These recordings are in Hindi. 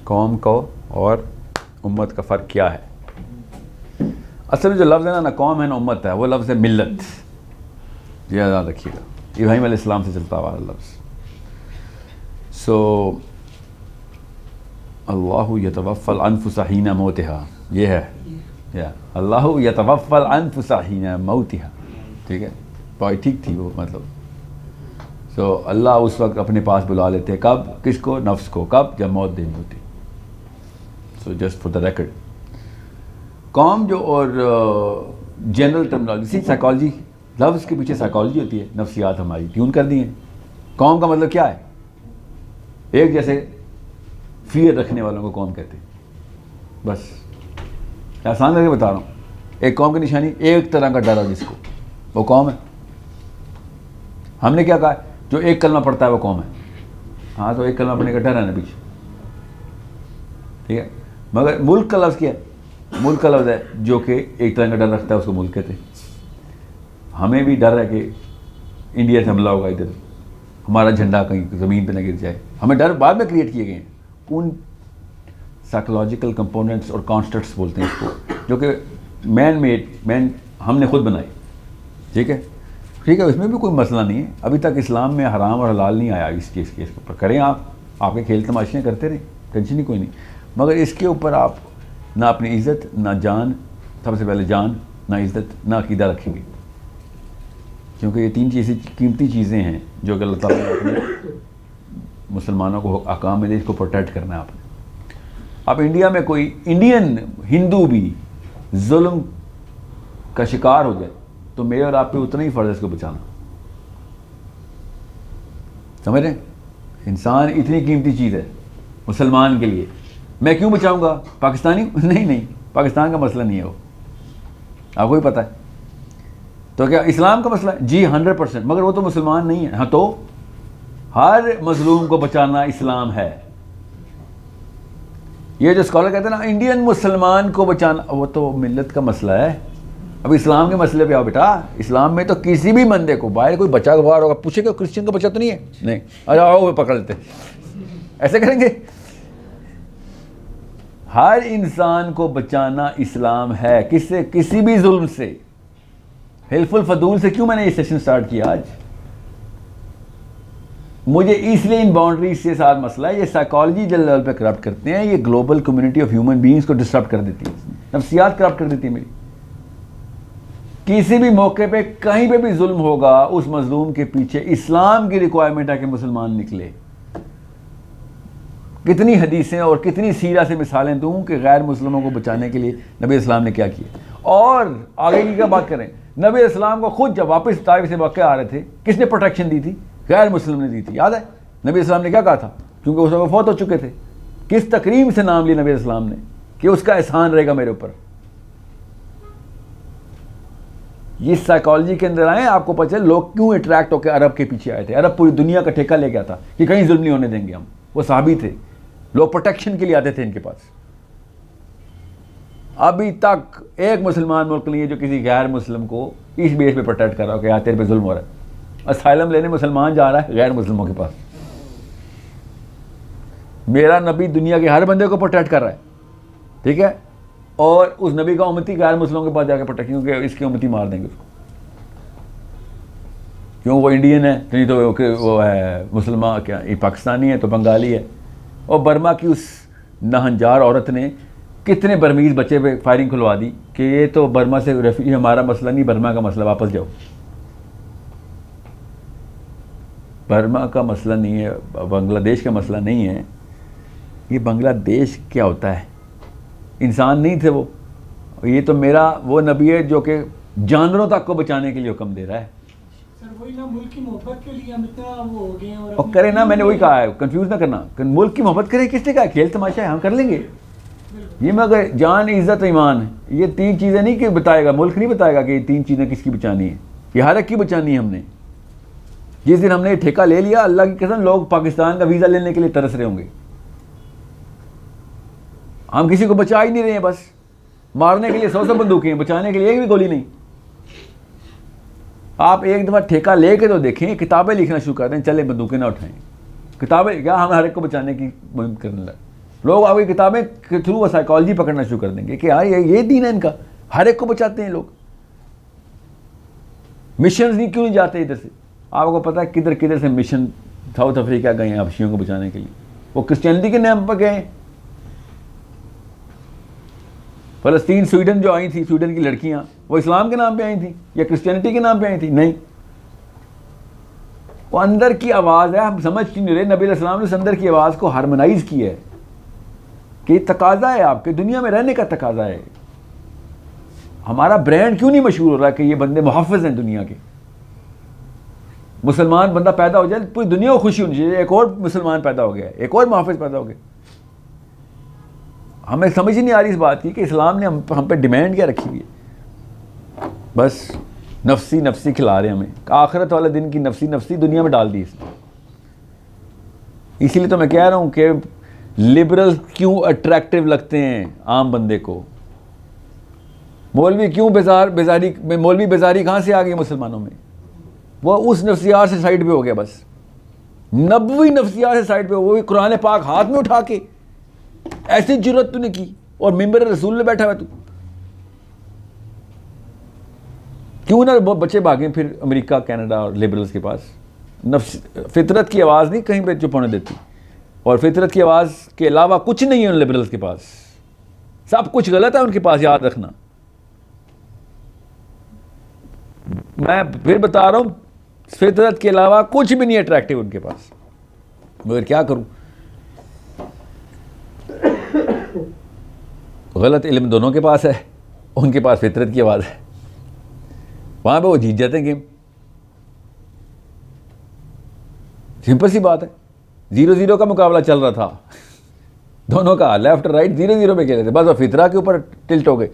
कौम को और उम्मत का फ़र्क क्या है? असल में जो लफ्ज़ है ना कौम है ना उम्मत है, वो लफ्ज़ है मिल्लत। ये याद रखिएगा, इब्राहीम अलैहिस्सलाम से चलता हुआ लफ्ज़। सो अल्लाहु यतवफ़्फ़ल अनफुसा हीना मौतिहा, ये है या अल्लाहु यतवफ़्फ़ल अनफुसा हीना मौतिहा, ठीक है, बहुत ठीक थी वो मतलब। सो अल्लाह उस वक्त अपने पास बुला लेते हैं, कब? किसको? नफ्स को। कब? जब मौत देनी होती। So just for the record, कौम जो और जनरल टर्मिनोलॉजी, साइकोलॉजी, लफ्ज़ के पीछे साइकोलॉजी होती है, नफ्सियात हमारी ट्यून कर दी है। कौम का मतलब क्या है? एक जैसे फियर रखने वालों को कौम कहते हैं, बस आसान करके बता रहा हूँ। एक कौम की निशानी एक तरह का डर है जिसको, वो कौम है। हमने क्या कहा? जो एक कलमा पढ़ता है वो कौम है। हाँ, तो एक कलमा पढ़ने का डर है ना पीछे, ठीक है। मगर मुल्क का लफ्ज़ क्या है? मुल्क का लफ्ज़ है जो कि एक तरह का डर रखता है, उसको मुल्क कहते हैं। हमें भी डर है कि इंडिया से हमला होगा, इधर हमारा झंडा कहीं ज़मीन पे न गिर जाए। हमें डर बाद में क्रिएट किए गए हैं, उन साइकोलॉजिकल कंपोनेंट्स और कॉन्स्ट्रक्ट्स बोलते हैं इसको, जो कि मैन हमने खुद बनाए, ठीक है। उसमें भी कोई मसला नहीं है। अभी तक इस्लाम में हराम और हलाल नहीं आया इस केस के ऊपर। करें आप, आपके खेल तमाशियाँ करते रहें, टेंशन ही कोई नहीं। मगर इसके ऊपर आप ना अपनी इज़्ज़त, ना जान, सबसे पहले जान, ना इज़्ज़त, ना अक़ीदा रखेंगे, क्योंकि ये तीन चीज़ें कीमती चीज़ें हैं जो कि अल्लाह ताला ने अपने मुसलमानों को अहकाम में इसको प्रोटेक्ट करना है आपने। अब इंडिया में कोई इंडियन हिंदू भी जुल्म का शिकार हो जाए तो मेरे और आप पे उतना ही फ़र्ज़ है इसको बचाना, समझ रहे हैं? इंसान इतनी कीमती चीज़ है मुसलमान के लिए, मैं क्यों बचाऊंगा? पाकिस्तानी नहीं, पाकिस्तान का मसला नहीं है वो, आपको भी पता है। तो क्या इस्लाम का मसला है? जी 100%, मगर वो तो मुसलमान नहीं है। हाँ, तो हर मजलूम को बचाना इस्लाम है। ये जो स्कॉलर कहते हैं ना इंडियन मुसलमान को बचाना, वो तो मिल्लत का मसला है। अब इस्लाम के मसले पे आओ बेटा। इस्लाम में तो किसी भी बंदे को बाहर कोई बचा बाहर होगा, पूछेगा क्रिश्चियन का बचा तो नहीं है? नहीं, अरे आओ पकड़ लेते, ऐसे करेंगे। हर इंसान को बचाना इस्लाम है। किससे? किसी भी जुल्म से। हिल्फुल फदूल से क्यों मैंने ये सेशन स्टार्ट किया आज? मुझे इसलिए इन बाउंड्रीज से साथ मसला है। ये साइकोलॉजी जो लेवल पे करप्ट करते हैं, ये global community of human beings को डिस्टर्ब कर देती है, नफ्सियात करप्ट कर देती है मेरी। किसी भी मौके पे कहीं पे भी जुल्म होगा, उस मजलूम के पीछे इस्लाम की रिक्वायरमेंट है कि मुसलमान निकले। कितनी हदीसें और कितनी सीरा से मिसालें दूं कि गैर मुस्लिमों को बचाने के लिए नबी इस्लाम ने क्या किया। और आगे की क्या बात करें, नबी इस्लाम को खुद जब वापस ताइफ से वाक़ आ रहे थे, किसने प्रोटेक्शन दी थी? गैर मुस्लिम ने दी थी, याद है? नबी इस्लाम ने क्या कहा था? क्योंकि उस वक्त फौत हो चुके थे। किस तकरीम से नाम लिया नबी इस्लाम ने कि उसका एहसान रहेगा मेरे ऊपर। ये साइकोलॉजी के अंदर आए, आपको पता चले लोग क्यों अट्रैक्ट होकर अरब के पीछे आए थे। अरब पूरी दुनिया का ठेका ले गया था कि कहीं जुल्म नहीं होने देंगे हम। वो सहाबी थे, लोग प्रोटेक्शन के लिए आते थे इनके पास। अभी तक एक मुसलमान मुल्क नहीं है जो किसी गैर मुस्लिम को इस बेस पे प्रोटेक्ट कर रहा हो कि यार तेरे पे जुल्म हो रहा है। असाइलम लेने मुसलमान जा रहा है गैर मुस्लिमों के पास। मेरा नबी दुनिया के हर बंदे को प्रोटेक्ट कर रहा है, ठीक है, और उस नबी का उम्मती गैर मुस्लिमों के पास जाकर प्रोटेक्ट, क्योंकि इसके उम्मती मार देंगे उसको। क्यों? वो इंडियन है, नहीं तो वो है मुसलमान, क्या ये पाकिस्तानी है तो बंगाली है। और बर्मा की उस नहंजार औरत ने कितने बर्मीज़ बच्चे पे फायरिंग खुलवा दी कि ये तो बर्मा से रेफ्यूजी, हमारा मसला नहीं, बर्मा का मसला, वापस जाओ। बर्मा का मसला नहीं है, बांग्लादेश का मसला नहीं है। ये बांग्लादेश क्या होता है? इंसान नहीं थे वो। ये तो मेरा वो नबी है जो कि जानवरों तक को बचाने के लिए हुक्म दे रहा है। सर वही ना, मुल्क की मोहब्बत के लिए हम इतना वो हो गए हैं। और करें ना, मैंने वही कहा है, कंफ्यूज ना करना। मुल्क की मोहब्बत करें, किसने कहा? खेल तमाशा है, हम कर लेंगे। ये मगर जान, इज्जत, ईमान, ये तीन चीज़ें नहीं कि बताएगा, मुल्क नहीं बताएगा कि ये तीन चीज़ें किसकी बचानी है। ये हर एक की बचानी है हमने। जिस दिन हमने ये ठेका ले लिया, अल्लाह की कसम लोग पाकिस्तान का वीज़ा लेने के लिए तरस रहे होंगे। हम किसी को बचा ही नहीं रहे हैं, बस मारने के लिए 100 बंदूकें हैं, बचाने के लिए एक भी गोली नहीं। आप एक दफ़ा ठेका लेके तो देखें, किताबें लिखना शुरू कर दें, चले बंदूकें ना उठाएं। किताबें क्या, हम हर एक को बचाने की मुहिम करने लगे। लोग आपकी किताबें के थ्रू वो साइकोलॉजी पकड़ना शुरू कर देंगे कि यार ये दीन है इनका, हर एक को बचाते हैं लोग। मिशन नहीं क्यों नहीं जाते इधर से? आपको पता है किधर किधर से मिशन साउथ अफ्रीका गए हैं हबशियों को बचाने के लिए, वो क्रिश्चियनिटी के नाम पर गए। फलस्तीन स्वीडन जो आई थी, स्वीडन की लड़कियां, वो इस्लाम के नाम पे आई थी या क्रिश्चियनिटी के नाम पे आई थी? नहीं, वो अंदर की आवाज़ है, हम समझ क्यों नहीं रहे। नबी अलैहि सलाम ने उस अंदर की आवाज़ को हार्मोनाइज किया है कि तकाजा है, आपके दुनिया में रहने का तकाजा है। हमारा ब्रांड क्यों नहीं मशहूर हो रहा कि ये बंदे मुहफ़्फ़िज़ हैं दुनिया के? मुसलमान बंदा पैदा हो जाए पूरी दुनिया को खुशी होनी चाहिए, एक और मुसलमान पैदा हो गया, एक और मुहफ़्फ़िज़ पैदा हो गया। हमें समझ ही नहीं आ रही इस बात की कि इस्लाम ने हम पे डिमांड क्या रखी हुई है। बस नफसी नफसी खिला रहे हैं हमें, आखिरत वाले दिन की नफसी नफसी दुनिया में डाल दी इसने। इसीलिए तो मैं कह रहा हूँ कि लिबरल क्यों अट्रैक्टिव लगते हैं आम बंदे को। मौलवी क्यों बेजारी मौलवी बेजारी कहाँ से आ गई मुसलमानों में? वो उस नफ्सियात से साइड पे हो गया, बस नबवी नफ्सियात से साइड पे, वो भी कुरान पाक हाथ में उठा के ऐसी जुर्रत तूने की और मिंबर रसूल में बैठा हुआ तू। क्यों ना वो बच्चे भागे फिर अमेरिका कनाडा और लिबरल्स के पास? नफ्स फितरत की आवाज़ नहीं कहीं पे चुप होने देती, और फितरत की आवाज़ के अलावा कुछ नहीं है उन लिबरल्स के पास, सब कुछ गलत है उनके पास, याद रखना। मैं फिर बता रहा हूँ, फितरत के अलावा कुछ भी नहीं अट्रैक्टिव उनके पास, मगर क्या करूँ? गलत इल्म दोनों के पास है, उनके पास फितरत की आवाज़ है, वहाँ पे वो जीत जाते हैं गेम। सिंपल सी बात है, 0-0 का मुकाबला चल रहा था दोनों का, लेफ्ट राइट 0-0 पे खेले थे, बस वो फितरा के ऊपर टिल्ट हो गए।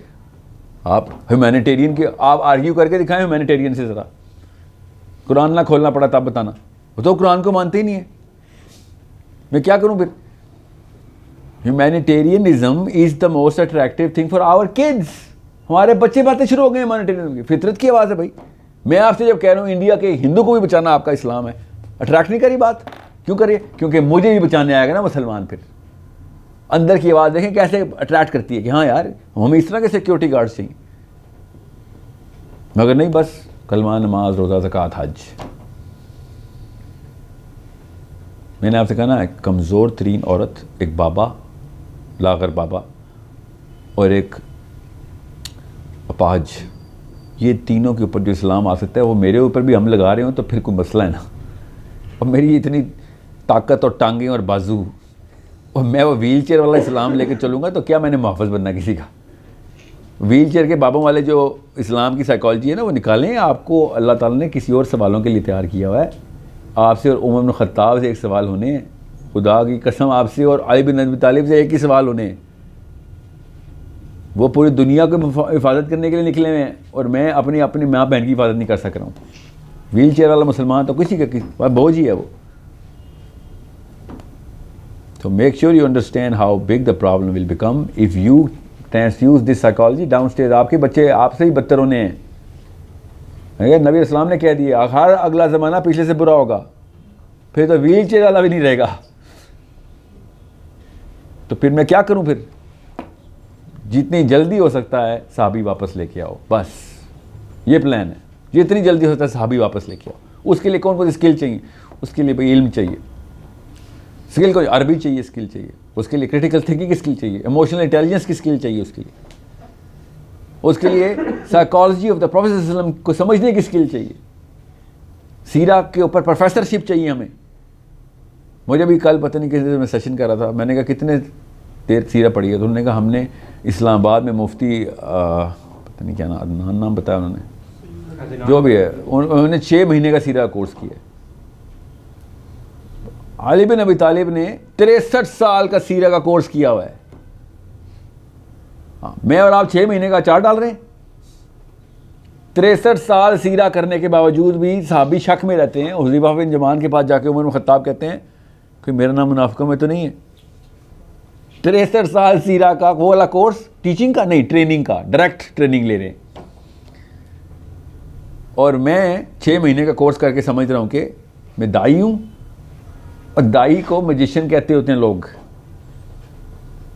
आप ह्यूमैनिटेरियन के आप आर्ग्यू करके दिखाएं ह्यूमैनिटेरियन से, ज़रा कुरान ना खोलना पड़ा तब बताना, वो तो कुरान को मानते ही नहीं है। मैं क्या करूं फिर? Humanitarianism is the most attractive thing for our kids. हमारे बच्चे बातें शुरू हो गए ह्यूमैनिटेरियन की, फितरत की आवाज़ है भाई। मैं आपसे जब कह रहा हूँ इंडिया के हिंदू को भी बचाना आपका इस्लाम है, अट्रैक्ट नहीं करी बात? क्यों करिए? क्योंकि मुझे भी बचाने आएगा ना मुसलमान। फिर अंदर की आवाज़ देखें कैसे अट्रैक्ट करती है कि हाँ यार हमें इस तरह के सिक्योरिटी गार्ड्स चाहिए, मगर नहीं, बस कलमा नमाज रोज़ा ज़कात हज। मैंने आपसे कहा ना, एक कमज़ोर तरीन औरत, एक बाबा लागर बाबा और एक अपाहज, ये तीनों के ऊपर जो इस्लाम आ सकता है वो मेरे ऊपर भी हम लगा रहे हो तो फिर कोई मसला है ना। और मेरी इतनी ताकत और टांगें और बाजू, और मैं वो व्हील चेयर वाला इस्लाम लेके चलूँगा तो क्या मैंने मुहफ़्फ़िज़ बनना किसी का? व्हील चेयर के बाबों वाले जो इस्लाम की साइकोलॉजी है ना, वो निकालें। आपको अल्लाह ताला ने किसी और सवालों के लिए तैयार किया हुआ है। आपसे और उमर बिन खत्ताब से एक सवाल होने हैं, खुदा की कसम आपसे और अली बिन अबी तालिब से एक ही सवाल होने हैं। वो पूरी दुनिया को हिफाजत करने के लिए निकले हुए हैं, और मैं अपनी माँ बहन की हिफाजत नहीं कर सक रहा हूँ। व्हील चेयर वाला मुसलमान तो किसी का बोझ ही है वो। So make sure you understand how big the problem will become if you transfuse this psychology downstairs. आपके बच्चे आपसे ही बदतर होने हैं। नबी इस्लाम ने कह दिया हर अगला ज़माना पिछले से बुरा होगा, फिर तो व्हील चेयर वाला भी नहीं रहेगा। तो फिर मैं क्या करूं? फिर जितनी जल्दी हो सकता है सहाबी वापस लेके आओ, बस ये प्लान है। जितनी जल्दी हो सकता है सहाबी वापस लेके आओ। उसके लिए कौन कौन सी स्किल चाहिए? उसके लिए भाई इल्म चाहिए, स्किल को अरबी चाहिए, स्किल चाहिए उसके लिए, क्रिटिकल थिंकिंग की स्किल चाहिए, इमोशनल इंटेलिजेंस की स्किल चाहिए उसके लिए साइकोलॉजी ऑफ द प्रॉफेट सल्लल्लाहु अलैहि वसल्लम को समझने की स्किल चाहिए, सीरा के ऊपर प्रोफेसरशिप चाहिए हमें। मुझे भी कल पता नहीं किस दिन मैं सेशन कर रहा था, मैंने कहा कितने देर सीरा पढ़ी है? तो उन्होंने कहा हमने इस्लामाबाद में मुफ्ती पता नहीं क्या नाम बताया उन्होंने, जो भी है, उन्होंने 6 महीने का सीरा कोर्स किया। अली बिन अबी तालिब ने 63 साल का सीरा का कोर्स किया हुआ है। मैं और आप 6 महीने का 4 डाल रहे हैं। 63 साल सीरा करने के बावजूद भी सहाबी शक में रहते हैं। हुज़ैफा बिन यमान के पास जाके उमर बिन खत्ताब कहते हैं कि मेरा नाम मुनाफिकों में तो नहीं है। 63 साल सीरा का वो वाला कोर्स, टीचिंग का नहीं, ट्रेनिंग का, डायरेक्ट ट्रेनिंग ले रहे हैं। और मैं 6 महीने का कोर्स करके समझ रहा हूँ कि मैं दाई हूँ और दाई को मैजिशियन कहते होते हैं लोग,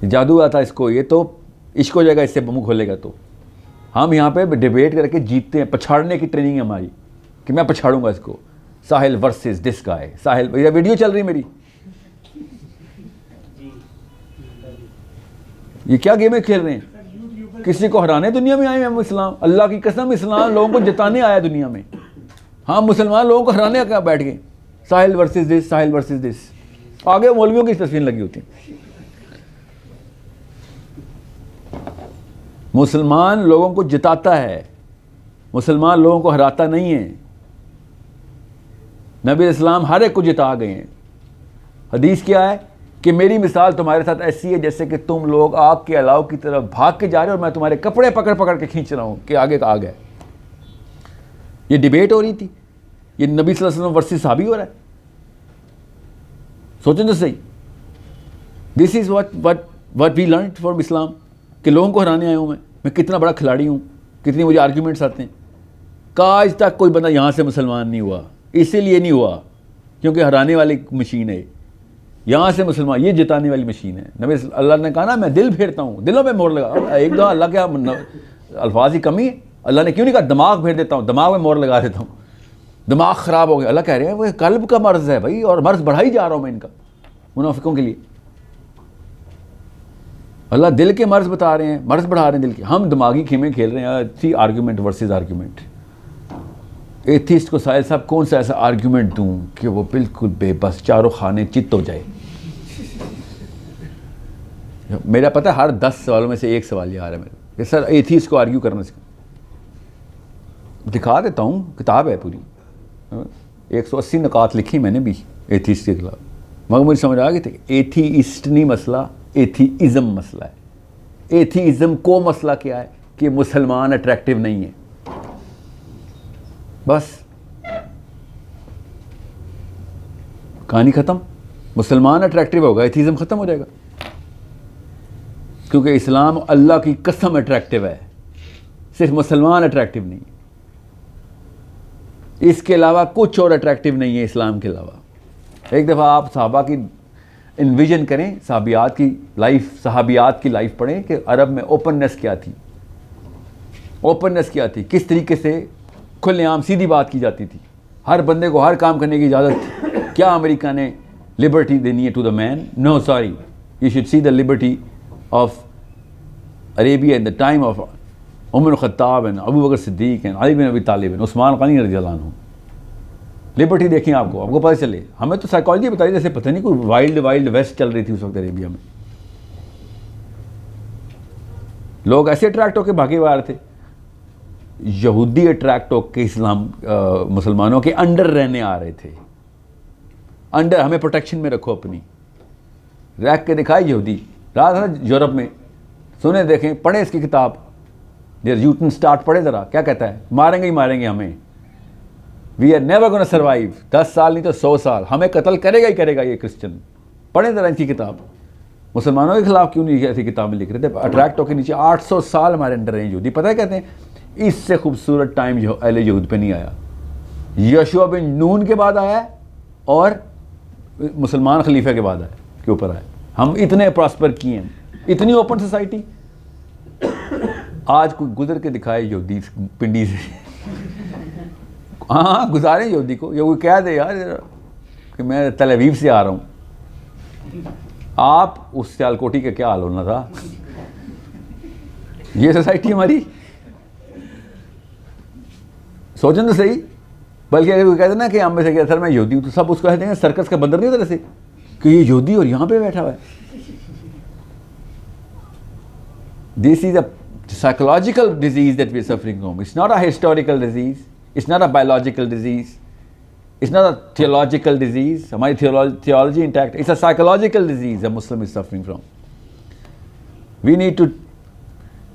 जादू आता इसको, ये तो इश्क हो जाएगा इससे मुंह खोलेगा। तो हम यहाँ पे डिबेट करके जीतते हैं, पछाड़ने की ट्रेनिंग है हमारी कि मैं पछाड़ूंगा इसको। साहिल वर्सेस दिस गाय, साहिल, ये वीडियो चल रही मेरी, ये क्या गेम है खेल रहे हैं? किसी को हराने दुनिया में आए हैं हम? इस्लाम, अल्लाह की कसम, इस्लाम लोगों को जिताने आया दुनिया में। हाँ, मुसलमान लोगों को हराने क्या बैठ गए? Sahil versus this, Sahil versus this, आगे मौलवियों की तस्वीर लगी होती है। मुसलमान लोगों को जिताता है, मुसलमान लोगों को हराता नहीं है। नबी इस्लाम हर एक को जिता गए हैं। हदीस क्या है कि मेरी मिसाल तुम्हारे साथ ऐसी है जैसे कि तुम लोग आग के अलाव की तरफ भाग के जा रहे हो और मैं तुम्हारे कपड़े पकड़ पकड़ के खींच रहा हूं कि आगे का आग है। ये डिबेट हो रही थी, ये नबी सल्लल्लाहु अलैहि वसल्लम वर्सेस सहाबी हो रहा है। सोचें तो सही, this is what we learn from Islam, कि लोगों को हराने आया हूं मैं कितना बड़ा खिलाड़ी हूं, कितनी मुझे आर्ग्यूमेंट्स आते हैं। आज तक कोई बंदा यहां से मुसलमान नहीं हुआ, इसीलिए नहीं हुआ क्योंकि हराने वाली मशीन है, यहाँ से मुसलमान, ये जिताने वाली मशीन है। नबी अल्लाह ने कहा ना, मैं दिल फेरता हूँ, दिलों पे मोहर लगा। एक दो अल्लाह क्या अल्फाज की कमी है? अल्लाह ने क्यों नहीं कहा दिमाग फेर देता हूँ, दिमाग में मोहर लगा देता हूँ, दिमाग ख़राब हो गया? अल्लाह कह रहे हैं वो कल्ब का मर्ज़ है भाई, और मर्ज़ बढ़ा ही जा रहा हूँ मैं इनका, मुनाफिकों के लिए। अल्लाह दिल के मर्ज़ बता रहे हैं, मर्ज़ बढ़ा रहे हैं दिल के। हम दिमागी खेमें खेल रहे हैं, अच्छी आर्ग्यूमेंट वर्सेस आर्ग्यूमेंट। एथिस्ट को साहिल साहब कौन सा ऐसा आर्ग्यूमेंट दूं कि वो बिल्कुल बेबस, चारों खाने चित्त हो जाए। मेरा पता है हर 10 सवालों में से एक सवाल ये आ रहा है मेरे कि सर एथिस्ट को आर्ग्यू करना सिखा। दिखा देता हूँ, किताब है पूरी, 180 नकात लिखी मैंने भी एथिस्ट के खिलाफ, मगर मुझे समझ आ गई थी एथीइस्ट नहीं मसला, एथीइज़म मसला है। एथीइज़म को मसला क्या है कि मुसलमान अट्रैक्टिव नहीं है, बस कहानी खत्म। मुसलमान अट्रैक्टिव होगा, एथीज़म खत्म हो जाएगा, क्योंकि इस्लाम अल्लाह की कसम अट्रैक्टिव है, सिर्फ मुसलमान अट्रैक्टिव नहीं, इसके अलावा कुछ और अट्रैक्टिव नहीं है इस्लाम के अलावा। एक दफ़ा आप सहाबा की इन्विजन करें, सहाबियात की लाइफ पढ़ें कि अरब में ओपननेस क्या थी, ओपननेस क्या थी, किस तरीके से खुलेआम सीधी बात की जाती थी, हर बंदे को हर काम करने की इजाज़त थी। क्या अमेरिका ने लिबर्टी देनी है to the man? No sorry, you should see the liberty of Arabia in the time of Umar Khattab and Abu Bakr Siddiq and Ali bin Abi Talib and Usman Ghani रज़ियल्लाहु अन्हु। लिबर्टी देखें, आपको पता चले। हमें तो साइकोलॉजी बताई जैसे पता नहीं कोई वाइल्ड वेस्ट चल रही थी उस वक्त अरेबिया में। लोग ऐसे अट्रैक्ट होकर भागे हुए आ रहे थे, यहूदी अट्रैक्ट होकर इस्लाम मुसलमानों के अंडर रहने आ रहे थे। अंडर, हमें प्रोटेक्शन में रखो अपनी, रख के दिखाई यहूदी। रहा था यूरोप में, सुने देखें, पढ़े इसकी किताब, देयर यूटन स्टार्ट पढ़े ज़रा, क्या कहता है? मारेंगे ही मारेंगे हमें, we are never gonna survive. 10 साल नहीं तो 100 साल हमें कत्ल करेगा ही करेगा ये क्रिश्चियन। पढ़े ज़रा इनकी किताब। मुसलमानों के खिलाफ क्यों नहीं ऐसी किताबें लिख रहे थे? अट्रैक्ट होकर नीचे 800 साल हमारे अंडर रहे यहूदी। पता है कहते हैं इससे खूबसूरत टाइम जो अहले यहूद पे नहीं आया, यशुआ बिन नून के बाद आया और मुसलमान खलीफा के बाद आया, के ऊपर आया। हम इतने प्रॉस्पर किए हैं, इतनी ओपन सोसाइटी। आज कोई गुजर के दिखाए यहूदी पिंडी से, हाँ गुजारे यहूदी को, ये कोई कह दे यार कि मैं तल अवीव से आ रहा हूँ, आप उस सियालकोटी का क्या हाल होना था। ये सोसाइटी हमारी, सोचें तो सही। बल्कि अगर कोई कहते ना कि हम में से क्या सर मैं यहूदी हूँ, तो सब उसको कहते हैं सर्कस का बंदर नहीं होता जैसे कि ये यहूदी और यहाँ पे बैठा हुआ है। This is a psychological disease that we are suffering from. It's not a historical disease, it's not a biological disease, it's not a theological disease. हमारी theology intact, it's a psychological disease a Muslim is suffering from. We need to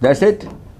That's it.